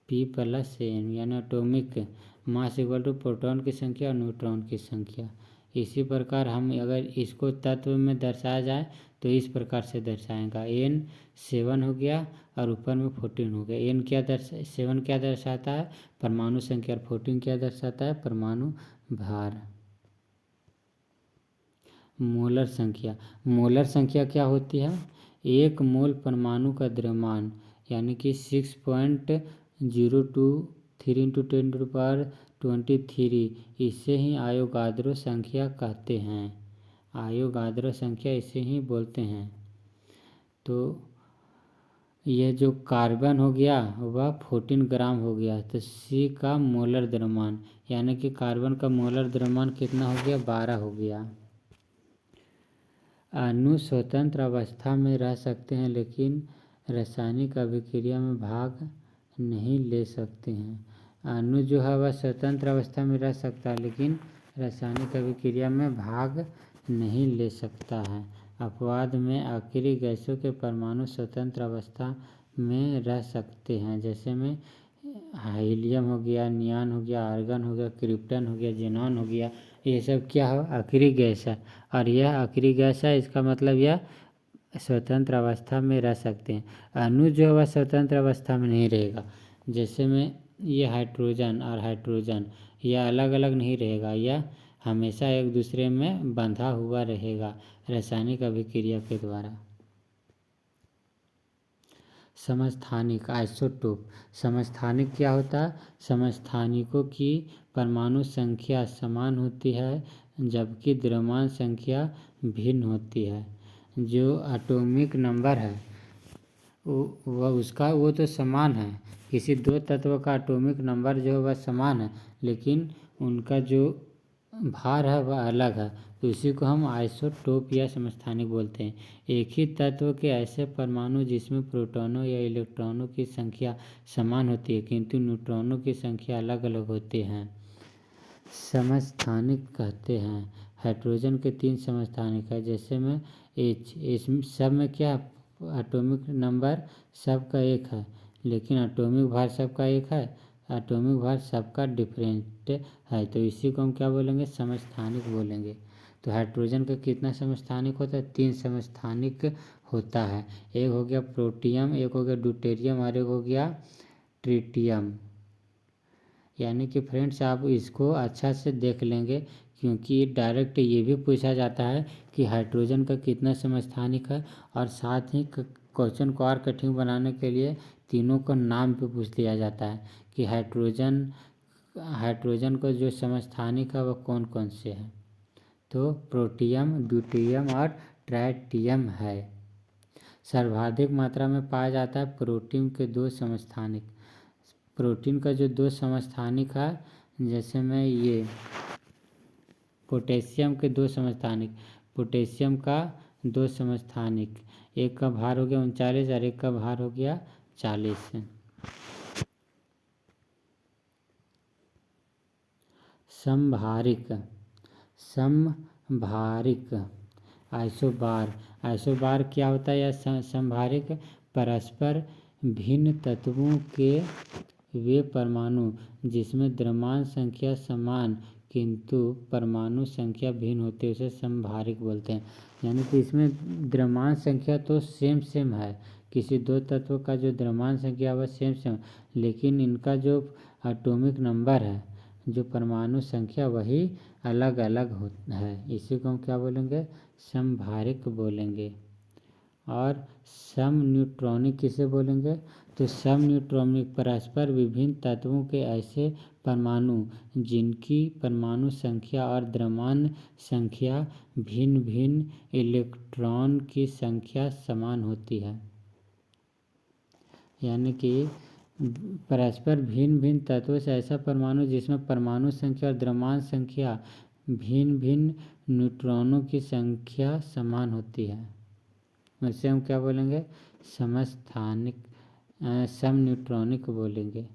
P + N, यानी एटॉमिक मास = प्रोटॉन की संख्या और न्यूट्रॉन की संख्या। इसी प्रकार हम अगर इसको तत्व में दर्शाया जाए तो इस प्रकार से दर्शाएगा, N 7 हो गया और ऊपर में 14 हो गया। N 7 क्या दर्शाता है, परमाणु संख्या, और 14 क्या दर्शाता है, परमाणु भार। मोलर संख्या क्या होती है, 1 मोल परमाणु का द्रव्यमान, यानी कि 6.023 × 10⁻23, इसे ही आयोगाद्रो संख्या कहते हैं। आयोगाद्रो संख्या इसे ही बोलते हैं। तो यह जो कार्बन हो गया वह 14 ग्राम हो गया, तो C का मोलर द्रव्यमान, यानी कि कार्बन का मोलर द्रव्यमान कितना हो गया, 12 हो गया। अणु स्वतंत्र अवस्था में रह सकते हैं लेकिन रासायनिक अभिक्रिया में भाग नहीं ले सकते हैं। अणु जो है वह स्वतंत्र अवस्था में रह सकता है लेकिन रासायनिक अभिक्रिया में भाग नहीं ले सकता है। अपवाद में अक्रिय गैसों के परमाणु स्वतंत्र अवस्था में रह सकते हैं, जैसे में हीलियम हो गया, नियॉन हो गया, आर्गन हो गया, क्रिप्टन हो गया, जेनॉन हो गया। ये सब क्या है, अक्रिय गैस है, और यह अक्रिय गैस है, इसका मतलब यह स्वतंत्र अवस्था में रह सकते हैं। अणु जो है वह स्वतंत्र अवस्था में नहीं रहेगा। जैसे में ये हाइड्रोजन और हाइड्रोजन यह अलग अलग नहीं रहेगा, यह हमेशा एक दूसरे में बंधा हुआ रहेगा रासायनिक अभिक्रिया के द्वारा। समस्थानिक आइसोटोप। समस्थानिक क्या होता है? समस्थानिकों की परमाणु संख्या समान होती है जबकि द्रव्यमान संख्या भिन्न होती है। जो एटॉमिक नंबर है वो तो समान है, किसी दो तत्व का एटॉमिक नंबर जो है वह समान है, लेकिन उनका जो भार है वह अलग है, तो इसी को हम आइसोटोप या समस्थानिक बोलते हैं। एक ही तत्व के ऐसे परमाणु जिसमें प्रोटॉनों या इलेक्ट्रॉनों की संख्या समान होती है किंतु न्यूट्रॉनों की संख्या अलग अलग होते हैं, समस्थानिक कहते हैं। हाइड्रोजन के 3 समस्थानिक है, जैसे में H, इसमें सब में क्या एटॉमिक नंबर सबका एक है लेकिन एटॉमिक भार सबका एक है, एटॉमिक भार सबका डिफरेंट है, तो इसी को हम क्या बोलेंगे? समस्थानिक बोलेंगे। तो हाइड्रोजन का कितना समस्थानिक होता है? 3 समस्थानिक होता है। एक हो गया प्रोटियम, एक हो गया ड्यूटेरियम और एक हो गया ट्रिटियम। यानी कि फ्रेंड्स आप इसको अच्छा से देख लेंगे क्योंकि डायरेक्ट ये भी पूछा जाता है कि हाइड्रोजन का कितना समस्थानिक है, और साथ ही क्वेश्चन को और कठिन बनाने के लिए तीनों का नाम भी पूछ लिया जाता है कि हाइड्रोजन का जो समस्थानिक है वह कौन कौन से हैं। तो प्रोटियम, ड्यूटेरियम और ट्राइटियम है। सर्वाधिक मात्रा में पाया जाता है प्रोटीन के 2 समस्थानिक। प्रोटीन का जो 2 समस्थानिक है, जैसे में ये पोटेशियम के 2 समस्थानिक, पोटेशियम का 2 समस्थानिक, एक का भार हो गया 39 और एक का भार हो गया 40। समभारिक। समभारिक आइसोबार। आइसोबार क्या होता है? यह समभारिक परस्पर भिन्न तत्वों के वे परमाणु जिसमें द्रव्यमान संख्या समान किंतु परमाणु संख्या भिन्न होती है उसे समभारिक बोलते हैं। यानी कि इसमें द्रव्यमान संख्या तो सेम है, किसी दो तत्व का जो द्रव्यमान संख्या वह सेम, लेकिन इनका जो एटॉमिक नंबर है, जो परमाणु संख्या वही अलग अलग है, इसी को हम क्या बोलेंगे? समभारिक बोलेंगे। और सम न्यूट्रॉनिक किसे बोलेंगे? तो सम न्यूट्रॉनिक परस्पर विभिन्न तत्वों के ऐसे परमाणु जिनकी परमाणु संख्या और द्रव्यमान संख्या भिन्न भिन्न, इलेक्ट्रॉन की संख्या समान होती है। यानी कि परस्पर भिन्न भिन्न तत्वों से ऐसा परमाणु जिसमें परमाणु संख्या और द्रव्यमान संख्या भिन्न भिन्न, न्यूट्रॉनों की संख्या समान होती है, वैसे हम क्या बोलेंगे? समस्थानिक, सम न्यूट्रॉनिक बोलेंगे।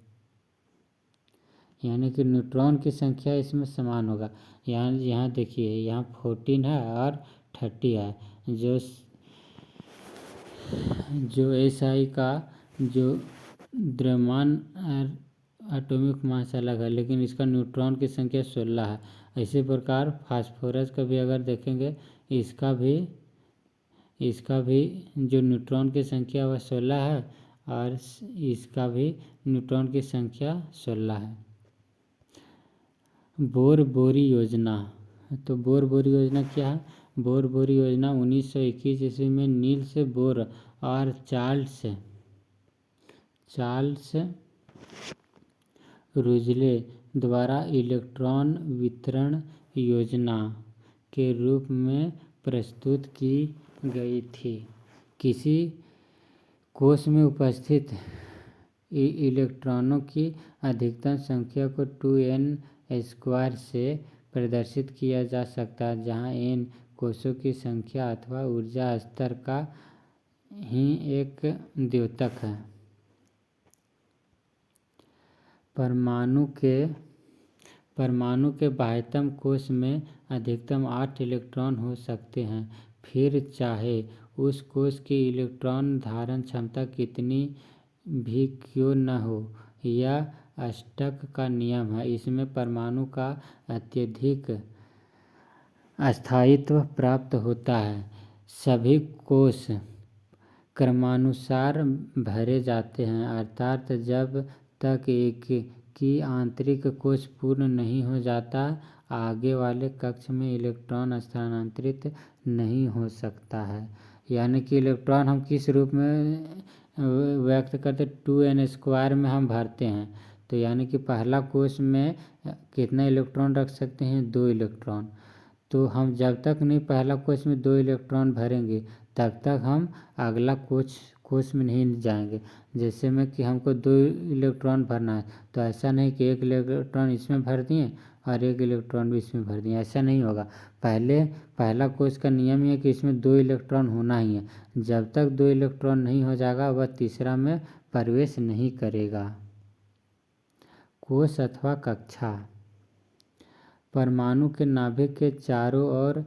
यानी कि न्यूट्रॉन की संख्या इसमें समान होगा। यहाँ देखिए, यहाँ 14 है और 30 है। जो SI का जो द्रव्यमान एटॉमिक मास अलग है लेकिन इसका न्यूट्रॉन की संख्या 16 है। इसी प्रकार फास्फोरस का भी अगर देखेंगे, इसका भी जो न्यूट्रॉन की संख्या वह 16 है और इसका भी न्यूट्रॉन की संख्या 16 है। बोर बोरी योजना। तो बोर बोरी योजना क्या है? बोर बोरी योजना 1921 ईस्वी में नील्स बोर और चार्ल्स रुजले द्वारा इलेक्ट्रॉन वितरण योजना के रूप में प्रस्तुत की गई थी। किसी कोश में उपस्थित इलेक्ट्रॉनों की अधिकतम संख्या को 2n² से प्रदर्शित किया जा सकता है, जहां n कोशों की संख्या अथवा ऊर्जा स्तर का ही एक द्योतक है। परमाणु के बाह्यतम कोश में अधिकतम 8 इलेक्ट्रॉन हो सकते हैं, फिर चाहे उस कोश की इलेक्ट्रॉन धारण क्षमता कितनी भी क्यों न हो। यह अस्टक का नियम है। इसमें परमाणु का अत्यधिक स्थायित्व प्राप्त होता है। सभी कोश क्रमानुसार भरे जाते हैं, अर्थात जब तक एक की आंतरिक कोश पूर्ण नहीं हो जाता, आगे वाले कक्ष में इलेक्ट्रॉन स्थानांतरित नहीं हो सकता है। यानी कि इलेक्ट्रॉन हम किस रूप में व्यक्त करते, 2n² में हम भरते हैं। तो यानी कि पहला कोश में कितना इलेक्ट्रॉन रख सकते हैं, 2 इलेक्ट्रॉन। तो हम जब तक नहीं पहला कोश में 2 इलेक्ट्रॉन भरेंगे तब तक हम अगला कोश में नहीं जाएंगे। जैसे में कि हमको 2 इलेक्ट्रॉन भरना है, तो ऐसा नहीं कि 1 इलेक्ट्रॉन इसमें भर दिए और 1 इलेक्ट्रॉन भी इसमें भर दिए, ऐसा नहीं होगा। पहला कोश का नियम ही है कि इसमें 2 इलेक्ट्रॉन होना ही है। जब तक 2 इलेक्ट्रॉन नहीं हो जाएगा वह तीसरा में प्रवेश नहीं करेगा। कोश अथवा कक्षा परमाणु के नाभिक के चारों ओर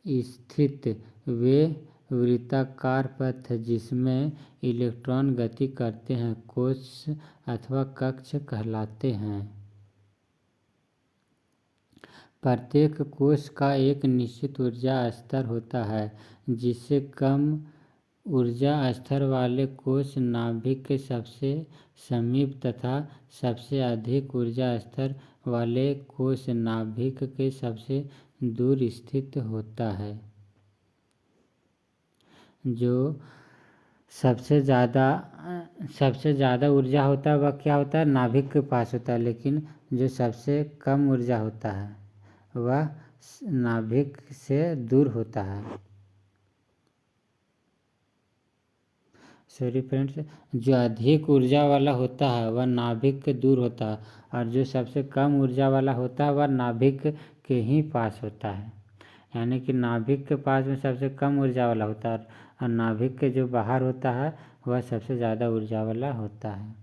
स्थित वे वृत्ताकार पथ जिसमें इलेक्ट्रॉन गति करते हैं कोश अथवा कक्ष कहलाते हैं। प्रत्येक कोश का एक निश्चित ऊर्जा स्तर होता है, जिससे कम ऊर्जा स्तर वाले कोश नाभिक के सबसे समीप तथा सबसे अधिक ऊर्जा स्तर वाले कोश नाभिक के सबसे दूर स्थित होता है। जो सबसे ज़्यादा ऊर्जा होता है वह क्या होता है, नाभिक के पास होता है, लेकिन जो सबसे कम ऊर्जा होता है वह नाभिक से दूर होता है। सॉरी फ्रेंड्स, जो अधिक ऊर्जा वाला होता है वह नाभिक के दूर होता है और जो सबसे कम ऊर्जा वाला होता है वह नाभिक के ही पास होता है। यानी कि नाभिक के पास में सबसे कम ऊर्जा वाला होता है और नाभिक के जो बाहर होता है वह सबसे ज़्यादा ऊर्जा वाला होता है।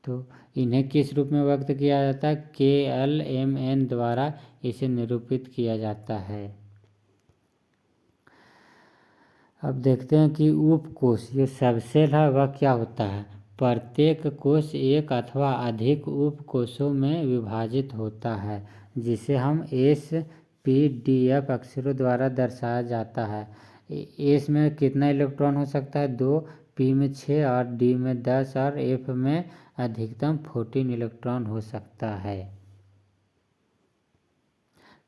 तो इन्हें किस रूप में व्यक्त किया जाता है, KLmn द्वारा इसे निरूपित किया जाता है। अब देखते हैं कि उपकोश, ये सबसेल है, वह क्या होता है। प्रत्येक कोश एक अथवा अधिक उपकोशों में विभाजित होता है, जिसे हम SPDF अक्षरों द्वारा दर्शाया जाता है। S में कितना इलेक्ट्रॉन हो सकता है, 2, P में 6 और D में 10 और F में अधिकतम 14 इलेक्ट्रॉन हो सकता है।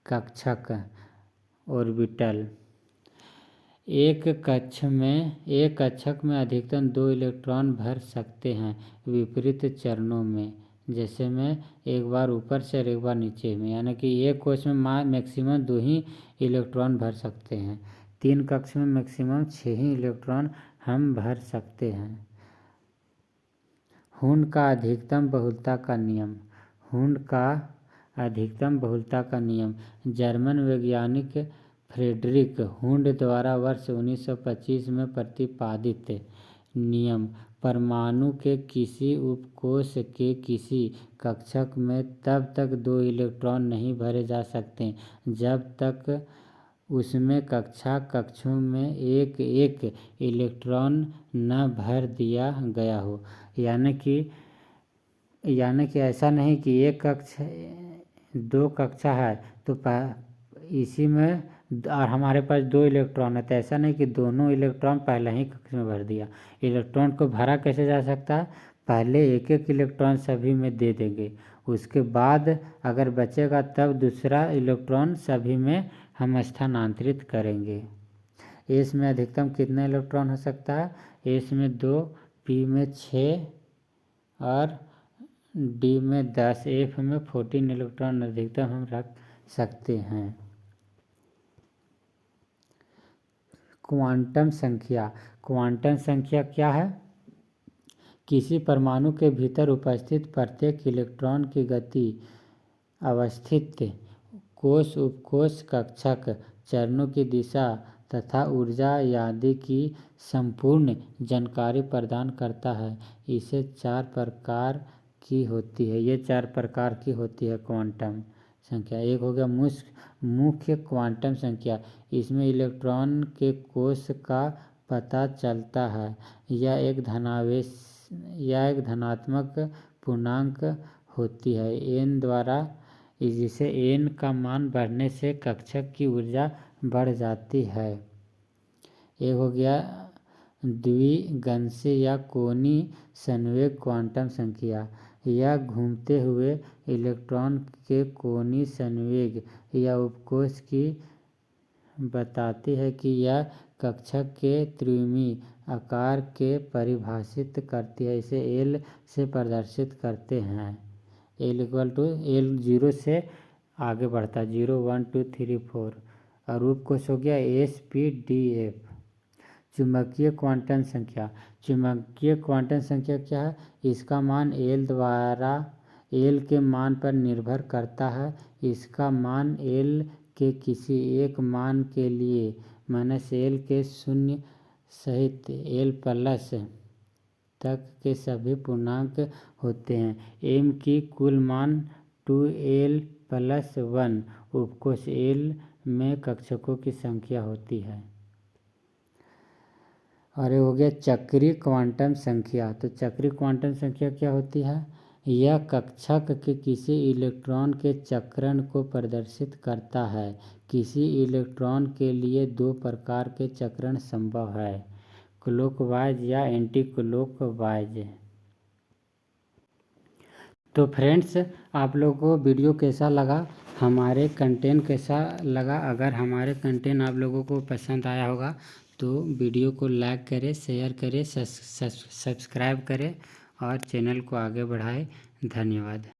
कक्षक ऑर्बिटल, एक कक्षक में अधिकतम 2 इलेक्ट्रॉन भर सकते हैं विपरीत चरणों में, जैसे में एक बार ऊपर से और एक बार नीचे में। यानी कि एक कोश में मैक्सिमम 2 ही इलेक्ट्रॉन भर सकते हैं, 3 कक्ष में मैक्सिमम 6 ही इलेक्ट्रॉन हम भर सकते हैं। हुंड का अधिकतम बहुलता का नियम। हुंड का अधिकतम बहुलता का नियम जर्मन वैज्ञानिक फ्रेडरिक हुंड द्वारा वर्ष 1925 में प्रतिपादित नियम। परमाणु के किसी उपकोश के किसी कक्षक में तब तक 2 इलेक्ट्रॉन नहीं भरे जा सकते जब तक उसमें कक्षों में एक एक इलेक्ट्रॉन न भर दिया गया हो। यानी कि ऐसा नहीं कि एक कक्ष 2 कक्षा है तो इसी में और हमारे पास 2 इलेक्ट्रॉन है, तो ऐसा नहीं कि दोनों इलेक्ट्रॉन पहले ही कक्ष में भर दिया। इलेक्ट्रॉन को भरा कैसे जा सकता है, पहले एक एक इलेक्ट्रॉन सभी में दे देंगे, उसके बाद अगर बचेगा तब दूसरा इलेक्ट्रॉन सभी में हम स्थानांतरित करेंगे। एस में अधिकतम कितना इलेक्ट्रॉन हो सकता है, एस में 2, पी में 6 और डी में 10, एफ में 14 इलेक्ट्रॉन अधिकतम हम रख सकते हैं। क्वांटम संख्या। क्वांटम संख्या क्या है, किसी परमाणु के भीतर उपस्थित प्रत्येक इलेक्ट्रॉन की गति, अवस्थित कोश, उपकोश, कक्षक, चरणों की दिशा तथा ऊर्जा आदि की संपूर्ण जानकारी प्रदान करता है। इसे 4 प्रकार की होती है, ये 4 प्रकार की होती है क्वांटम संख्या। एक हो गया मुख्य क्वांटम संख्या, इसमें इलेक्ट्रॉन के कोश का पता चलता है। यह एक धनात्मक पूर्णांक होती है n द्वारा, जिसे n का मान बढ़ने से कक्षक की ऊर्जा बढ़ जाती है। एक हो गया द्विगंशीय या कोणीय संवेग क्वांटम संख्या। यह घूमते हुए इलेक्ट्रॉन के कोणीय संवेग या उपकोश की बताती है कि यह कक्षा के त्रिविमीय आकार के परिभाषित करती है। इसे एल से प्रदर्शित करते हैं। L 0 से आगे बढ़ता है 0 1 2 3 4 और उपकोश हो गया SPDF। चुंबकीय क्वांटम संख्या। चुंबकीय क्वांटम संख्या क्या है? इसका मान L के मान पर निर्भर करता है। इसका मान L के किसी एक मान के लिए -L के शून्य सहित L+ तक के सभी पूर्णांक होते हैं। M की कुल मान 2L+1 उपकोश L में कक्षकों की संख्या होती है। और ये हो गया चक्रीय क्वांटम संख्या। तो चक्रीय क्वांटम संख्या क्या होती है? यह कक्षक के किसी इलेक्ट्रॉन के चक्रण को प्रदर्शित करता है। किसी इलेक्ट्रॉन के लिए दो प्रकार के चक्रण संभव है, क्लॉकवाइज या एंटी क्लॉकवाइज। तो फ्रेंड्स, आप लोगों को वीडियो कैसा लगा, हमारे कंटेंट कैसा लगा? अगर हमारे कंटेंट आप लोगों को पसंद आया होगा तो वीडियो को लाइक करें, शेयर करें, सब्सक्राइब करें और चैनल को आगे बढ़ाएं। धन्यवाद।